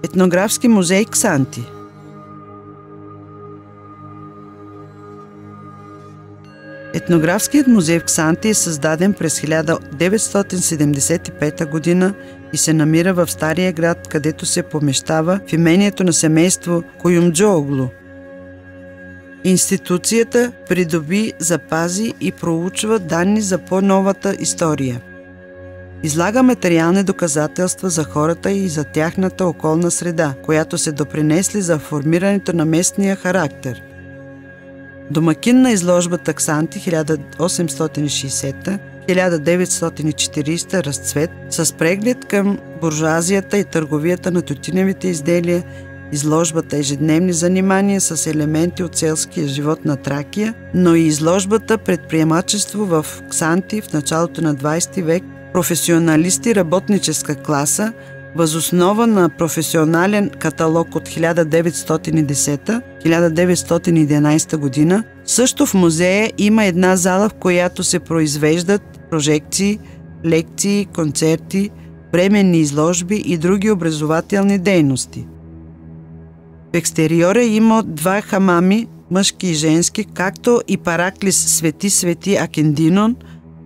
Етнографски музей Ксанти. Етнографският музей в Ксанти е създаден през 1975 година и се намира в Стария град, където се помещава в имението на семейство Куюмджиоглу. Институцията придоби, запази и проучва данни за по-новата история. Излага материални доказателства за хората и за тяхната околна среда, която се допринесли за формирането на местния характер. Домакин на изложбата Ксанти 1860-1940 разцвет с преглед към буржуазията и търговията на тютюневите изделия, изложбата ежедневни занимания с елементи от селския живот на Тракия, но и изложбата предприемачество в Ксанти в началото на 20 век, професионалисти работническа класа, въз основа на професионален каталог от 1910-1911 година. Също в музея има една зала, в която се произвеждат прожекции, лекции, концерти, временни изложби и други образователни дейности. В екстериора има 2 хамами, мъжки и женски, както и параклис Свети Акендинон,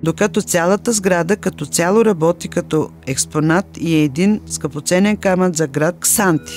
докато цялата сграда като цяло работи като експонат и е един скъпоценен камък за град Ксанти.